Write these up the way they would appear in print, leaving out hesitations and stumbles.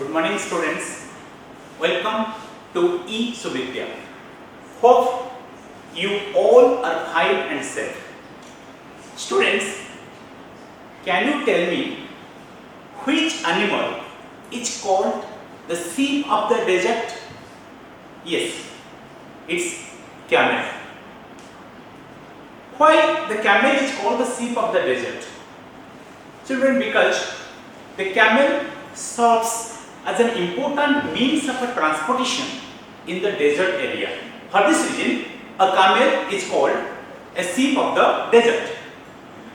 Good morning, students. Welcome to E-Suvidya. Hope you all are fine and safe. Students, can you tell me which animal is called the sheep of the desert? Yes, it's camel. Why the camel is called the sheep of the desert? Children, because the camel serves as an important means of transportation in the desert area. For this reason, a camel is called a sheep of the desert.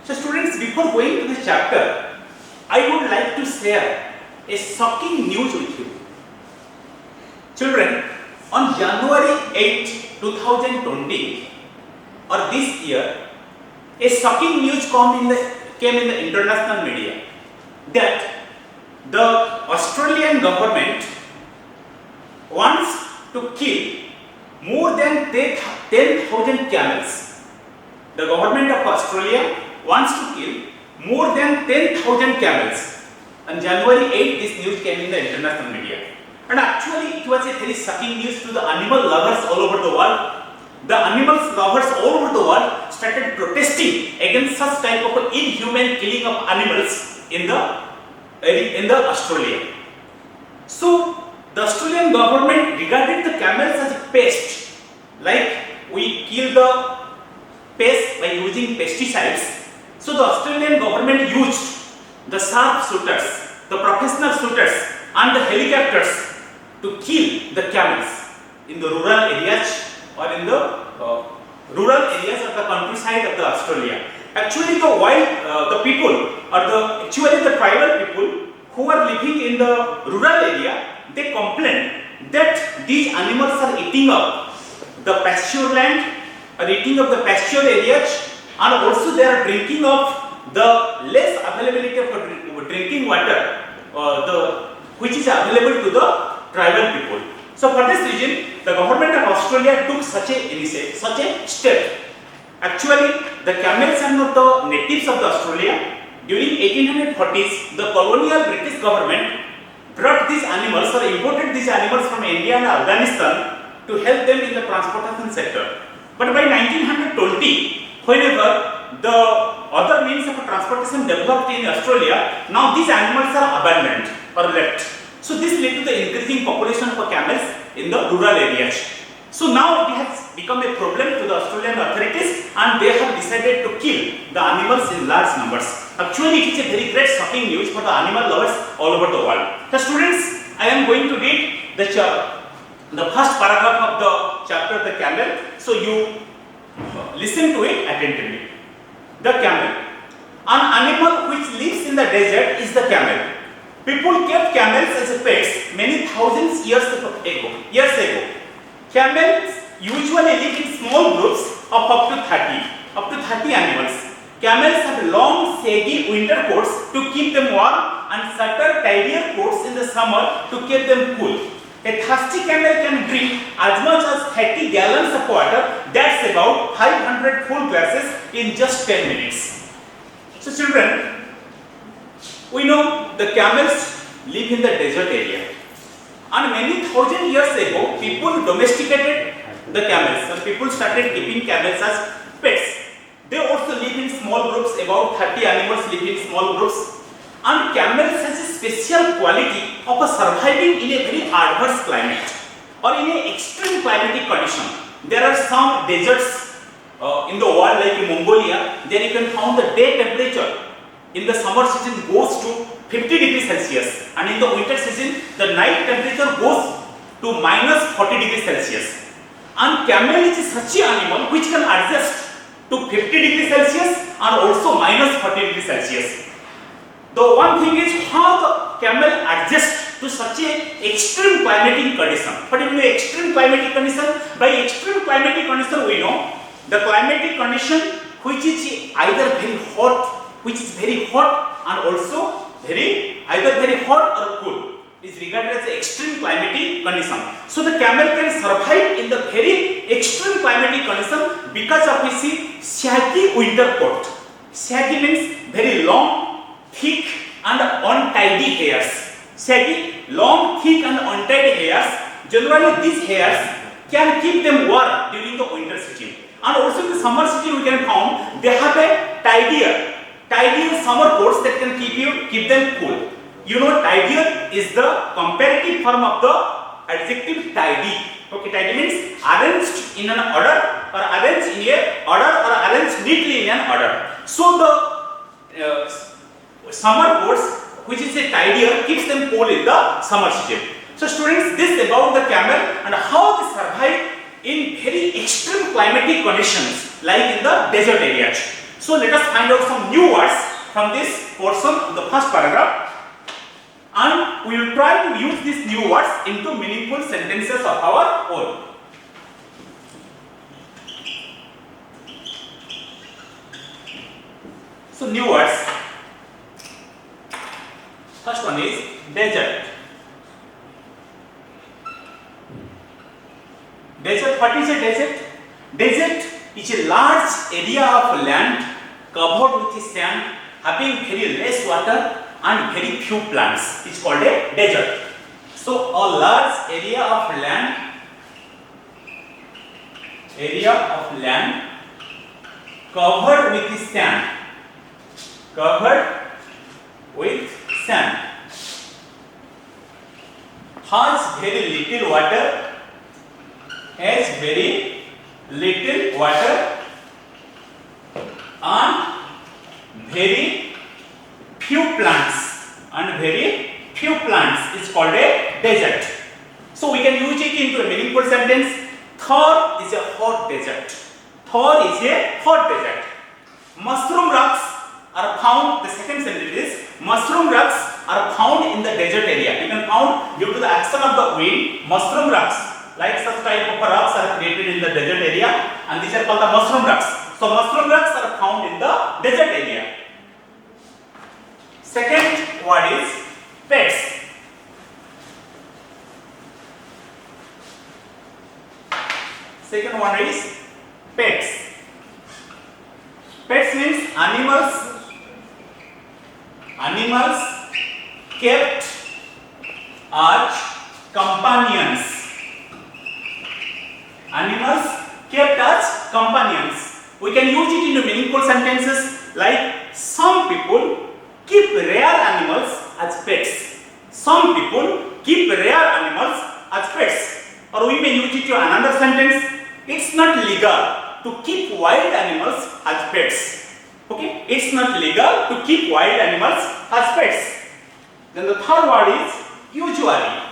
So students, before going to this chapter, I would like to share a shocking news with you. Children, on January 8, 2020, or this year, a shocking news came in the international media that the Australian government wants to kill more than 10,000 camels. The government of Australia wants to kill more than 10,000 camels. On January 8, this news came in the international media. And actually, it was a very shocking news to the animal lovers all over the world. The animal lovers all over the world started protesting against such type of inhuman killing of animals in the Australia. So the Australian government regarded the camels as a pest, like we kill the pest by using pesticides. So the Australian government used the sharpshooters, the professional shooters and the helicopters to kill the camels in the rural areas or in the rural areas of the countryside of the Australia. Actually, the people or the tribal people who are living in the rural area, they complain that these animals are eating up the pasture land, are eating up the pasture areas, and also they are drinking of the less availability of drinking water, which is available to the tribal people. So for this reason, the government of Australia took such a step. Actually, the camels are not the natives of the Australia. During 1840s, the colonial British government brought these animals or imported these animals from India and Afghanistan to help them in the transportation sector. But by 1920, whenever the other means of transportation developed in Australia, now these animals are abandoned or left. So this led to the increasing population of camels in the rural areas. So now it has become a problem to the Australian authorities and they have decided to kill the animals in large numbers. Actually, it is a very great shocking news for the animal lovers all over the world. So students, I am going to read the first paragraph of the chapter The Camel. So you listen to it attentively. The camel. An animal which lives in the desert is the camel. People kept camels as pets many thousands years ago. Camels usually live in small groups of up to 30 animals. Camels have long, saggy winter coats to keep them warm and shorter, tidier coats in the summer to keep them cool. A thirsty camel can drink as much as 30 gallons of water, that's about 500 full glasses in just 10 minutes. So children, we know the camels live in the desert area. And many thousand years ago, people domesticated the camels. And people started keeping camels as pets. They also live in small groups, about 30 animals live in small groups. And camels has a special quality of surviving in a very adverse climate or in an extreme climatic condition. There are some deserts in the world like in Mongolia, there you can find the day temperature in the summer season goes to 50 degrees Celsius and in the winter season the night temperature goes to minus 40 degrees Celsius. And camel is such an animal which can adjust to 50 degrees Celsius and also minus 40 degrees Celsius. The one thing is how the camel adjusts to such a extreme climatic condition. What do you mean extreme climatic condition? By extreme climatic condition we know the climatic condition which is either very hot and also either very hot or cool is regarded as an extreme climatic condition. So the camel can survive in the very extreme climatic condition because of his shaggy winter coat. Shaggy means very long, thick and untidy hairs. Shaggy, long, thick and untidy hairs. Generally, these hairs can keep them warm during the winter season. And also in the summer season, we can found they have a tidier summer coats that can keep them cool. You know, tidier is the comparative form of the adjective tidy. Okay, tidy means arranged in an order, or arranged in a order, or arranged neatly in an order. So the summer coats, which is a tidier, keeps them cool in the summer season. So students, this about the camel and how they survive in very extreme climatic conditions like in the desert areas. So let us find out some new words from this portion of the first paragraph, and we will try to use these new words into meaningful sentences of our own. So new words. First one is desert. Desert, what is a desert? Desert is a large area of land covered with sand, having very less water and very few plants. It's called a desert. So a large area of land covered with sand, has very little water, and very few plants is called a desert. So we can use it into a meaningful sentence. Thor is a hot desert. Mushroom rocks are found, the second sentence is, mushroom rocks are found in the desert area. You can found due to the action of the wind, mushroom rocks, like such type of rocks are created in the desert area, and these are called the mushroom rocks. So mushroom rocks are found in the desert area. Second word is pets. Second one is pets. Pets means animals kept as companions. We can use it in meaningful sentences like some people keep rare animals as pets. Or we may use it to another sentence. It's not legal to keep wild animals as pets. Okay? It's not legal to keep wild animals as pets. Then the third word is usually.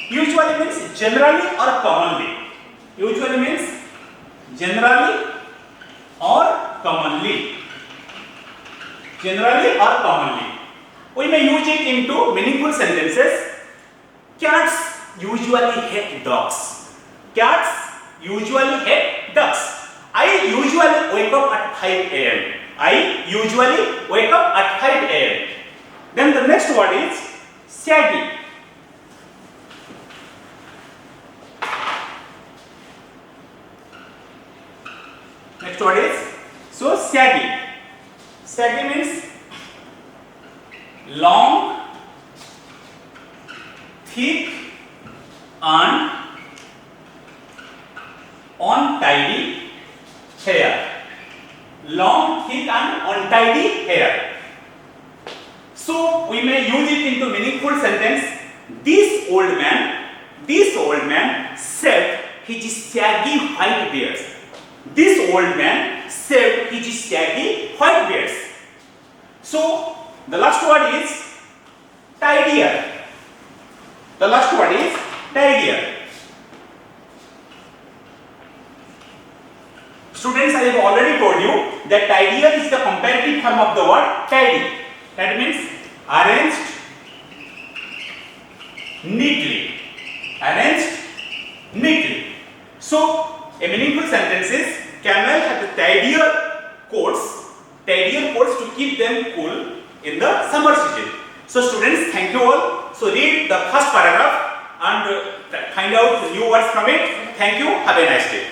Usually means generally or commonly. Usually means generally or commonly. We may use it into meaningful sentences. Cats usually hate dogs. I usually wake up at 5 a.m. Then the next word is shaggy. Next word is shaggy. Shaggy means long, thick and untidy hair. So we may use it into meaningful sentence. This old man shaved his shaggy white beard. So the last word is tidier. Students, I have already told you that tidier is the comparative form of the word tidy. That means arranged neatly. So a meaningful sentence is camel has tidier coats to keep them cool in the summer season. So students, thank you all. So read the first paragraph and find out new words from it. Thank you. Have a nice day.